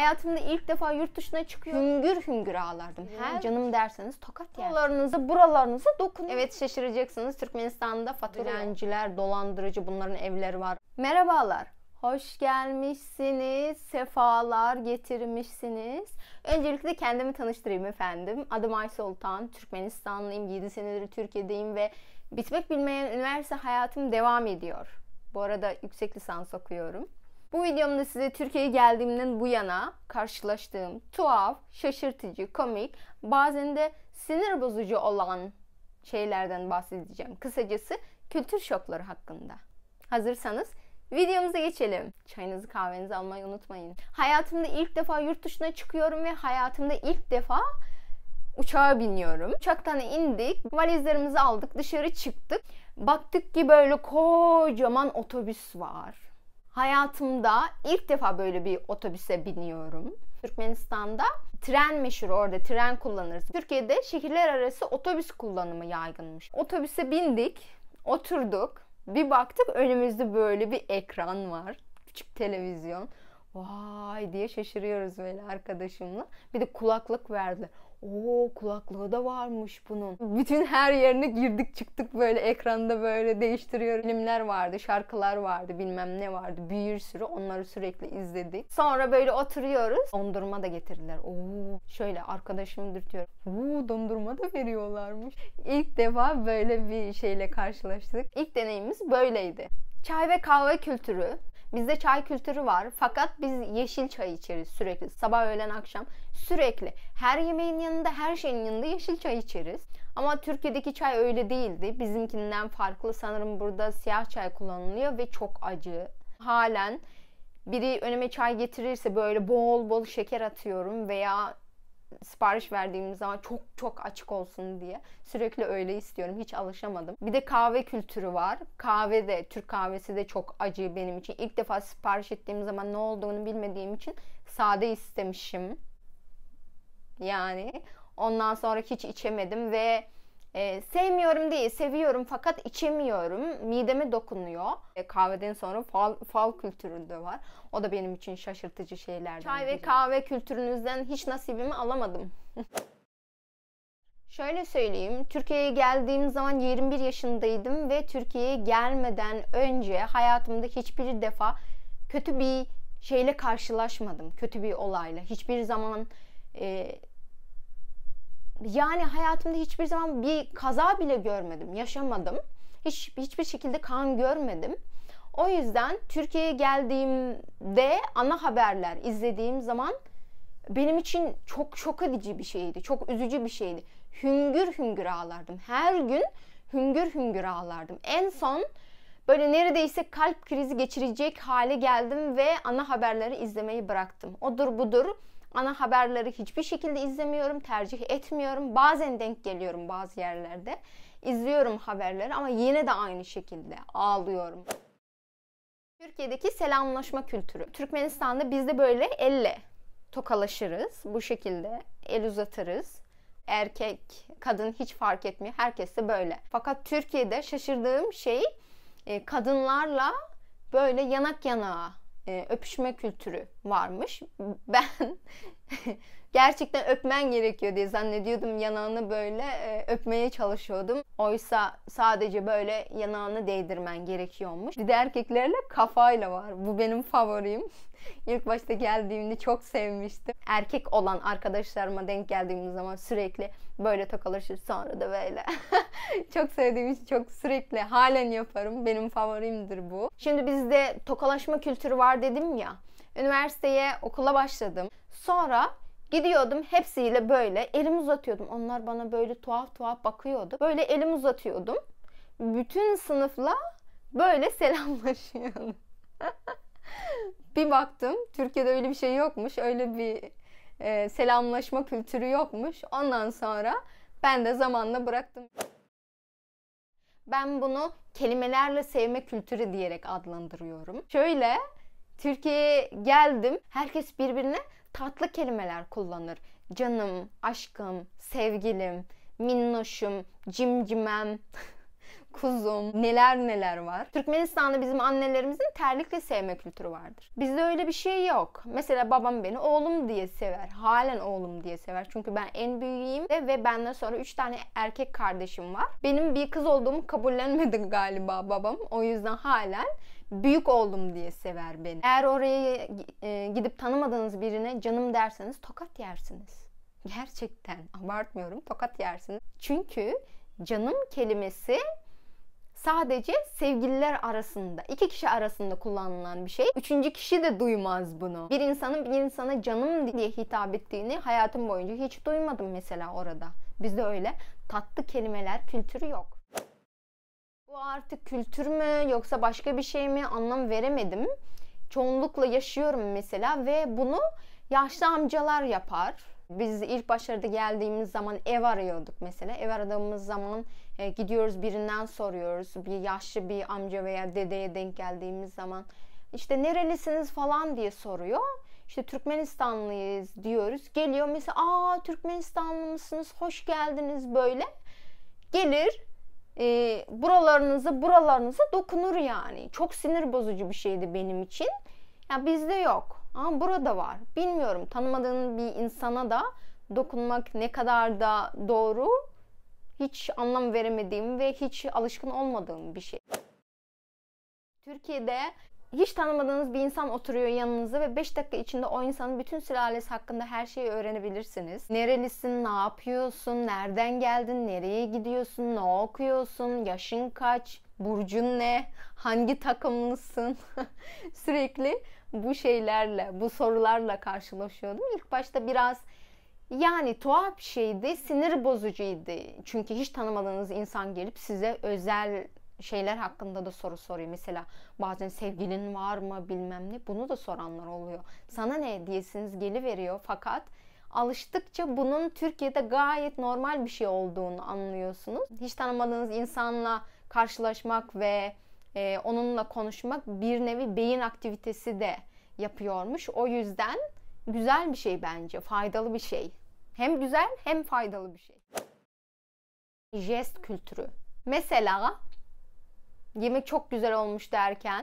Hayatımda ilk defa yurt dışına çıkıyorum. Hüngür hüngür ağlardım. Her canım derseniz tokat yani. Buralarınıza dokun. Evet, şaşıracaksınız. Türkmenistan'da faturacılar, dolandırıcı, bunların evleri var. Merhabalar. Hoş gelmişsiniz. Sefalar getirmişsiniz. Öncelikle kendimi tanıştırayım efendim. Adım Ay Sultan. Türkmenistanlıyım. 7 senedir Türkiye'deyim ve bitmek bilmeyen üniversite hayatım devam ediyor. Bu arada yüksek lisans okuyorum. Bu videomda size Türkiye'ye geldiğimden bu yana karşılaştığım tuhaf, şaşırtıcı, komik, bazen de sinir bozucu olan şeylerden bahsedeceğim. Kısacası kültür şokları hakkında. Hazırsanız videomuza geçelim. Çayınızı kahvenizi almayı unutmayın. Hayatımda ilk defa yurt dışına çıkıyorum ve hayatımda ilk defa uçağa biniyorum. Uçaktan indik, valizlerimizi aldık, dışarı çıktık. Baktık ki böyle kocaman otobüs var. Hayatımda ilk defa böyle bir otobüse biniyorum. Türkmenistan'da tren meşhur, orada tren kullanırız. Türkiye'de şehirler arası otobüs kullanımı yaygınmış. Otobüse bindik, oturduk. Bir baktık önümüzde böyle bir ekran var. Küçük televizyon. Vay diye şaşırıyoruz böyle arkadaşımla. Bir de kulaklık verdi. Oo, kulaklığı da varmış bunun. Bütün her yerine girdik çıktık böyle ekranda böyle değiştiriyor. Filmler vardı, şarkılar vardı, bilmem ne vardı. Bir sürü, onları sürekli izledik. Sonra böyle oturuyoruz. Dondurma da getirdiler. Oo, şöyle arkadaşım dürtüyor. Oo, dondurma da veriyorlarmış. İlk defa böyle bir şeyle karşılaştık. İlk deneyimimiz böyleydi. Çay ve kahve kültürü. Bizde çay kültürü var fakat biz yeşil çay içeriz sürekli. Sabah, öğlen, akşam sürekli. Her yemeğin yanında, her şeyin yanında yeşil çay içeriz. Ama Türkiye'deki çay öyle değildi. Bizimkinden farklı. Sanırım burada siyah çay kullanılıyor ve çok acı. Halen biri önüme çay getirirse böyle bol bol şeker atıyorum veya sipariş verdiğimiz zaman çok açık olsun diye sürekli öyle istiyorum. Hiç alışamadım. Bir de kahve kültürü var. Kahve de, Türk kahvesi de çok acı benim için. İlk defa sipariş ettiğim zaman ne olduğunu bilmediğim için sade istemişim. Yani ondan sonra hiç içemedim ve sevmiyorum değil, seviyorum fakat içemiyorum. Mideme dokunuyor. Kahveden sonra fal kültürü de var. O da benim için şaşırtıcı şeylerden. Çay ve kahve kültürünüzden hiç nasibimi alamadım. Şöyle söyleyeyim, Türkiye'ye geldiğim zaman 21 yaşındaydım ve Türkiye'ye gelmeden önce hayatımda hiçbir defa kötü bir şeyle karşılaşmadım. Kötü bir olayla. Hiçbir zaman yani hayatımda hiçbir zaman bir kaza bile görmedim, yaşamadım. Hiçbir şekilde kan görmedim. O yüzden Türkiye'ye geldiğimde ana haberler izlediğim zaman benim için çok şok edici bir şeydi, çok üzücü bir şeydi. Hüngür hüngür ağlardım. Her gün hüngür hüngür ağlardım. En son böyle neredeyse kalp krizi geçirecek hale geldim ve ana haberleri izlemeyi bıraktım. Odur budur. Ana haberleri hiçbir şekilde izlemiyorum, tercih etmiyorum. Bazen denk geliyorum bazı yerlerde. İzliyorum haberleri ama yine de aynı şekilde ağlıyorum. Türkiye'deki selamlaşma kültürü. Türkmenistan'da biz de böyle elle tokalaşırız. Bu şekilde el uzatırız. Erkek, kadın hiç fark etmiyor. Herkes de böyle. Fakat Türkiye'de şaşırdığım şey kadınlarla böyle yanak yanağa öpüşme kültürü varmış. Ben gerçekten öpmen gerekiyor diye zannediyordum. Yanağını böyle öpmeye çalışıyordum. Oysa sadece böyle yanağını değdirmen gerekiyormuş. Bir de erkeklerle kafayla var. Bu benim favorim. İlk başta geldiğimde çok sevmiştim. Erkek olan arkadaşlarıma denk geldiğim zaman sürekli böyle tokalaşır, sonra da böyle. Çok sevdiğim için çok sürekli halen yaparım. Benim favorimdir bu. Şimdi bizde tokalaşma kültürü var dedim ya. Üniversiteye, okula başladım. Sonra gidiyordum hepsiyle böyle elimi uzatıyordum. Onlar bana böyle tuhaf tuhaf bakıyordu. Böyle elimi uzatıyordum. Bütün sınıfla böyle selamlaşıyordum. Bir baktım Türkiye'de öyle bir şey yokmuş. Öyle bir selamlaşma kültürü yokmuş. Ondan sonra ben de zamanla bıraktım. Ben bunu kelimelerle sevme kültürü diyerek adlandırıyorum. Şöyle, Türkiye'ye geldim. Herkes birbirine tatlı kelimeler kullanır. Canım, aşkım, sevgilim, minnoşum, cimcimem. kuzum, neler neler var. Türkmenistan'da bizim annelerimizin terlikle sevme kültürü vardır. Bizde öyle bir şey yok. Mesela babam beni oğlum diye sever. Halen oğlum diye sever. Çünkü ben en büyüğüm ve benden sonra 3 tane erkek kardeşim var. Benim bir kız olduğumu kabullenmedi galiba babam. O yüzden halen büyük oğlum diye sever beni. Eğer oraya gidip tanımadığınız birine canım derseniz tokat yersiniz. Gerçekten abartmıyorum, tokat yersiniz. Çünkü canım kelimesi sadece sevgililer arasında, 2 kişi arasında kullanılan bir şey. 3. kişi de duymaz bunu. Bir insanın bir insana canım diye hitap ettiğini hayatım boyunca hiç duymadım mesela orada. Bizde öyle tatlı kelimeler kültürü yok. Bu artık kültür mü yoksa başka bir şey mi anlam veremedim. Çoğunlukla yaşıyorum mesela ve bunu yaşlı amcalar yapar. Biz ilk başlarda geldiğimiz zaman ev arıyorduk mesela. Ev aradığımız zaman gidiyoruz birinden soruyoruz. Bir yaşlı bir amca veya dedeye denk geldiğimiz zaman işte nerelisiniz falan diye soruyor. İşte Türkmenistanlıyız diyoruz. Geliyor mesela Türkmenistanlı mısınız? Hoş geldiniz böyle. Gelir buralarınıza dokunur yani. Çok sinir bozucu bir şeydi benim için. Ya bizde yok. Ama burada var. Bilmiyorum. Tanımadığın bir insana da dokunmak ne kadar da doğru, hiç anlam veremediğim ve hiç alışkın olmadığım bir şey. Türkiye'de hiç tanımadığınız bir insan oturuyor yanınıza ve 5 dakika içinde o insanın bütün sülalesi hakkında her şeyi öğrenebilirsiniz. Nerelisin, ne yapıyorsun, nereden geldin, nereye gidiyorsun, ne okuyorsun, yaşın kaç, burcun ne, hangi takımlısın? Sürekli bu şeylerle, bu sorularla karşılaşıyordum. İlk başta biraz yani tuhaf bir şeydi, sinir bozucuydu. Çünkü hiç tanımadığınız insan gelip size özel şeyler hakkında da soru soruyor. Mesela bazen sevgilin var mı bilmem ne, bunu da soranlar oluyor. Sana ne diyesiniz geliveriyor fakat alıştıkça bunun Türkiye'de gayet normal bir şey olduğunu anlıyorsunuz. Hiç tanımadığınız insanla karşılaşmak ve onunla konuşmak bir nevi beyin aktivitesi de yapıyormuş. O yüzden güzel bir şey bence, faydalı bir şey. Hem güzel hem faydalı bir şey. Jest kültürü. Mesela yemek çok güzel olmuş derken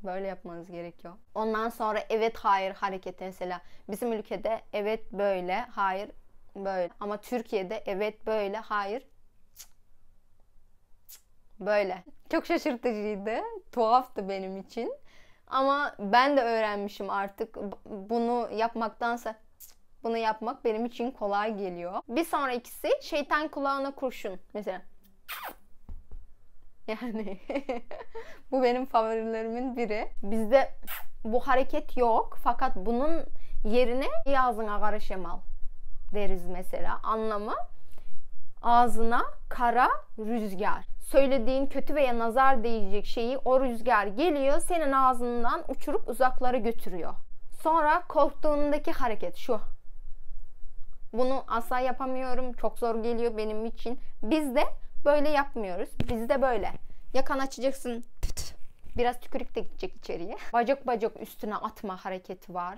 böyle yapmanız gerekiyor. Ondan sonra evet hayır hareketi mesela. Bizim ülkede evet böyle, hayır böyle. Ama Türkiye'de evet böyle, hayır böyle. Çok şaşırtıcıydı. Tuhaftı benim için. Ama ben de öğrenmişim artık. Bunu yapmaktansa bunu yapmak benim için kolay geliyor. Bir sonrakisi şeytan kulağına kurşun. Mesela yani bu benim favorilerimin biri. Bizde bu hareket yok fakat bunun yerine ağzına kara şemal deriz mesela. Anlamı ağzına kara rüzgar. Söylediğin kötü veya nazar değecek şeyi o rüzgar geliyor senin ağzından uçurup uzaklara götürüyor. Sonra korktuğundaki hareket şu. Bunu asla yapamıyorum. Çok zor geliyor benim için. Biz de böyle yapmıyoruz. Bizde böyle. Yakan açacaksın. Biraz tükürük de gidecek içeriye. Bacak bacak üstüne atma hareketi var.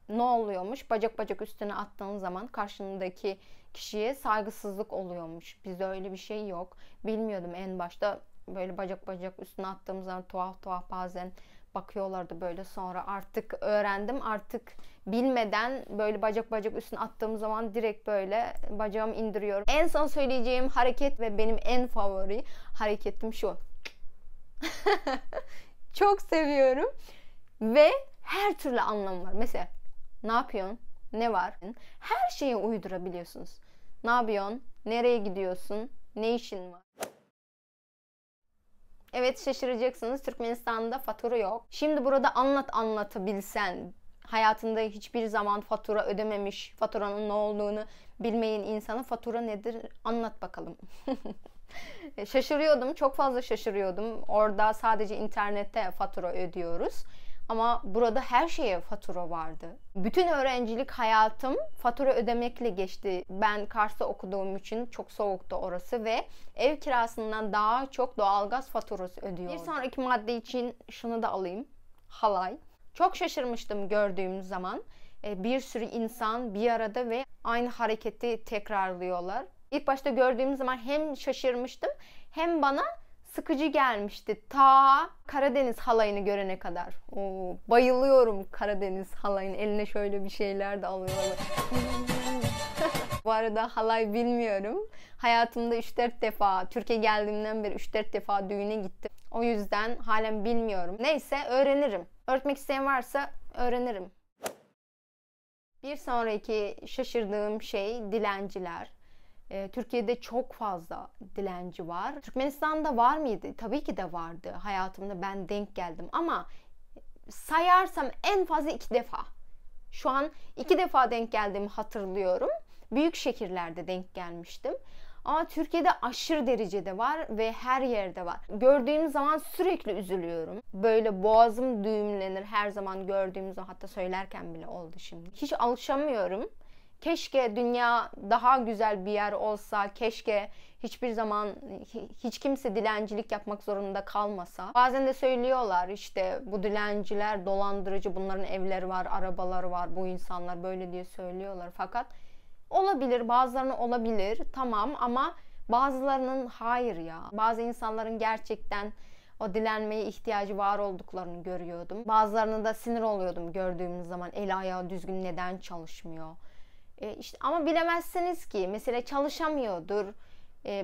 Ne oluyormuş? Bacak bacak üstüne attığın zaman karşındaki kişiye saygısızlık oluyormuş. Bizde öyle bir şey yok. Bilmiyordum en başta. Böyle bacak bacak üstüne attığım zaman tuhaf bazen bakıyorlardı böyle. Sonra artık öğrendim. Artık bilmeden böyle bacak bacak üstüne attığım zaman direkt böyle bacağımı indiriyorum. En son söyleyeceğim hareket ve benim en favori hareketim şu. Çok seviyorum. Ve her türlü anlamı var. Mesela ne yapıyorsun? Ne var? Her şeye uydurabiliyorsunuz. Ne yapıyorsun? Nereye gidiyorsun? Ne işin var? Evet şaşıracaksınız. Türkmenistan'da fatura yok. Şimdi burada anlatabilsen, hayatında hiçbir zaman fatura ödememiş, faturanın ne olduğunu bilmeyen insana fatura nedir anlat bakalım. Şaşırıyordum. Çok fazla şaşırıyordum. Orada sadece internette fatura ödüyoruz. Ama burada her şeye fatura vardı. Bütün öğrencilik hayatım fatura ödemekle geçti. Ben Kars'ta okuduğum için çok soğuktu orası ve ev kirasından daha çok doğalgaz faturası ödüyordum. Bir sonraki madde için şunu da alayım. Halay. Çok şaşırmıştım gördüğüm zaman. Bir sürü insan bir arada ve aynı hareketi tekrarlıyorlar. İlk başta gördüğüm zaman hem şaşırmıştım hem bana sıkıcı gelmişti ta Karadeniz halayını görene kadar. Oo, bayılıyorum Karadeniz halayını. Eline şöyle bir şeyler de alıyorlar. Bu arada halay bilmiyorum. Hayatımda 3-4 defa, Türkiye geldiğimden beri 3-4 defa düğüne gittim. O yüzden halen bilmiyorum. Neyse, öğrenirim. Öğretmek isteyen varsa öğrenirim. Bir sonraki şaşırdığım şey dilenciler. Türkiye'de çok fazla dilenci var. Türkmenistan'da var mıydı? Tabii ki de vardı. Hayatımda ben denk geldim ama sayarsam en fazla 2 defa. Şu an 2 defa denk geldiğimi hatırlıyorum. Büyük şehirlerde denk gelmiştim. Ama Türkiye'de aşırı derecede var ve her yerde var. Gördüğüm zaman sürekli üzülüyorum. Böyle boğazım düğümlenir her zaman gördüğüm zaman, hatta söylerken bile oldu şimdi. Hiç alışamıyorum. Keşke dünya daha güzel bir yer olsa, keşke hiçbir zaman hiç kimse dilencilik yapmak zorunda kalmasa. Bazen de söylüyorlar işte bu dilenciler dolandırıcı, bunların evleri var, arabaları var, bu insanlar böyle diye söylüyorlar. Fakat olabilir, bazılarının olabilir, tamam, ama bazılarının hayır ya. Bazı insanların gerçekten o dilenmeye ihtiyacı var olduklarını görüyordum. Bazılarına da sinir oluyordum gördüğüm zaman, el ayağı düzgün neden çalışmıyor. İşte, ama bilemezsiniz ki mesela çalışamıyordur,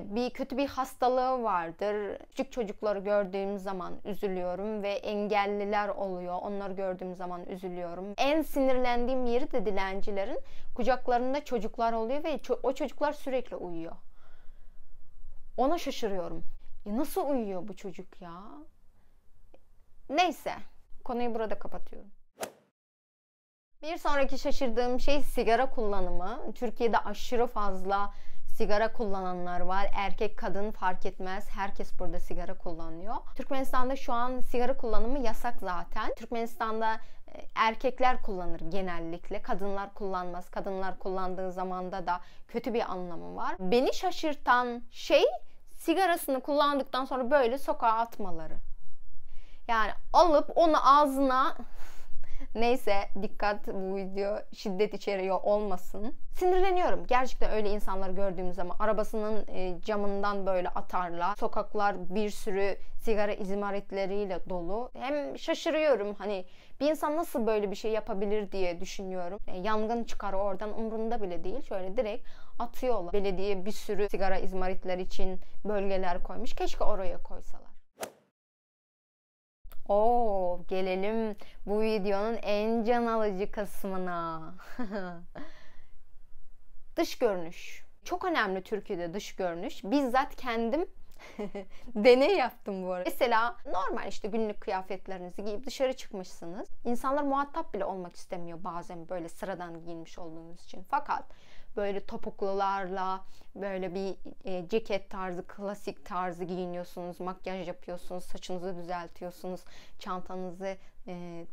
bir kötü bir hastalığı vardır. Küçük çocukları gördüğüm zaman üzülüyorum ve engelliler oluyor. Onları gördüğüm zaman üzülüyorum. En sinirlendiğim yeri de dilencilerin kucaklarında çocuklar oluyor ve o çocuklar sürekli uyuyor. Ona şaşırıyorum. Nasıl uyuyor bu çocuk ya? Neyse, konuyu burada kapatıyorum. Bir sonraki şaşırdığım şey sigara kullanımı. Türkiye'de aşırı fazla sigara kullananlar var. Erkek, kadın fark etmez. Herkes burada sigara kullanıyor. Türkmenistan'da şu an sigara kullanımı yasak zaten. Türkmenistan'da erkekler kullanır genellikle. Kadınlar kullanmaz. Kadınlar kullandığı zamanda da kötü bir anlamı var. Beni şaşırtan şey sigarasını kullandıktan sonra böyle sokağa atmaları. Yani alıp onu ağzına... Neyse, dikkat, bu video şiddet içeriyor olmasın. Sinirleniyorum. Gerçekten öyle insanlar gördüğüm zaman arabasının camından böyle atarlar. Sokaklar bir sürü sigara izmaritleriyle dolu. Hem şaşırıyorum, hani bir insan nasıl böyle bir şey yapabilir diye düşünüyorum. Yangın çıkar oradan, umrunda bile değil. Şöyle direkt atıyorlar. Belediye bir sürü sigara izmaritleri için bölgeler koymuş. Keşke oraya koysalar. Gelelim bu videonun en can alıcı kısmına. Dış görünüş. Çok önemli Türkiye'de dış görünüş. Bizzat kendim deney yaptım bu arada. Mesela normal işte günlük kıyafetlerinizi giyip dışarı çıkmışsınız. İnsanlar muhatap bile olmak istemiyor bazen böyle sıradan giyinmiş olduğunuz için. Fakat böyle topuklularla böyle bir ceket tarzı, klasik tarzı giyiniyorsunuz, makyaj yapıyorsunuz, saçınızı düzeltiyorsunuz, çantanızı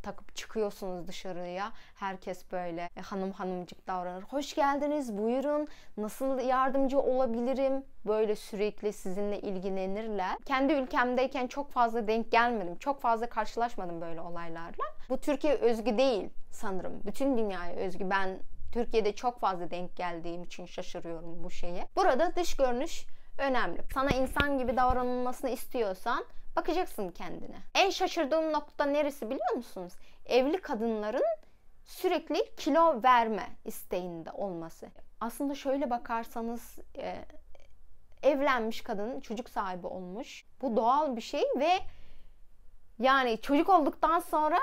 takıp çıkıyorsunuz dışarıya. Herkes böyle hanım hanımcık davranır. Hoş geldiniz, buyurun, nasıl yardımcı olabilirim? Böyle sürekli sizinle ilgilenirler. Kendi ülkemdeyken çok fazla denk gelmedim. Çok fazla karşılaşmadım böyle olaylarla. Bu Türkiye özgü değil sanırım. Bütün dünyaya özgü. Ben Türkiye'de çok fazla denk geldiğim için şaşırıyorum bu şeye. Burada dış görünüş önemli. Sana insan gibi davranılmasını istiyorsan bakacaksın kendine. En şaşırdığım nokta neresi biliyor musunuz? Evli kadınların sürekli kilo verme isteğinde olması. Aslında şöyle bakarsanız evlenmiş kadın çocuk sahibi olmuş. Bu doğal bir şey ve yani çocuk olduktan sonra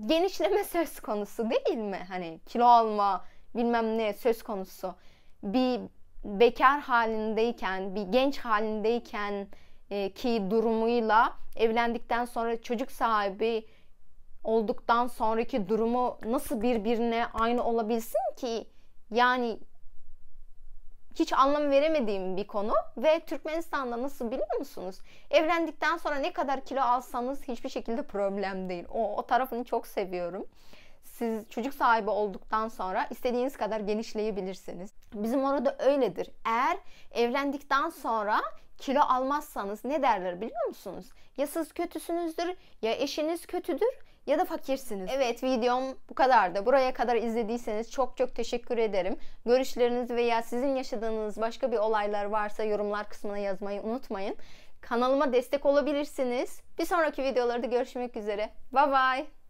genişleme söz konusu değil mi? Hani kilo alma bilmem ne söz konusu. Bir bekar halindeyken, bir genç halindeyken ki durumuyla evlendikten sonra çocuk sahibi olduktan sonraki durumu nasıl birbirine aynı olabilsin ki? Yani hiç anlam veremediğim bir konu ve Türkmenistan'da nasıl biliyor musunuz? Evlendikten sonra ne kadar kilo alsanız hiçbir şekilde problem değil. O tarafını çok seviyorum. Siz çocuk sahibi olduktan sonra istediğiniz kadar genişleyebilirsiniz. Bizim orada öyledir. Eğer evlendikten sonra kilo almazsanız ne derler biliyor musunuz? Ya siz kötüsünüzdür, ya eşiniz kötüdür, ya da fakirsiniz. Evet, videom bu kadardı. Buraya kadar izlediyseniz çok çok teşekkür ederim. Görüşleriniz veya sizin yaşadığınız başka bir olaylar varsa yorumlar kısmına yazmayı unutmayın. Kanalıma destek olabilirsiniz. Bir sonraki videolarda görüşmek üzere. Bye bye.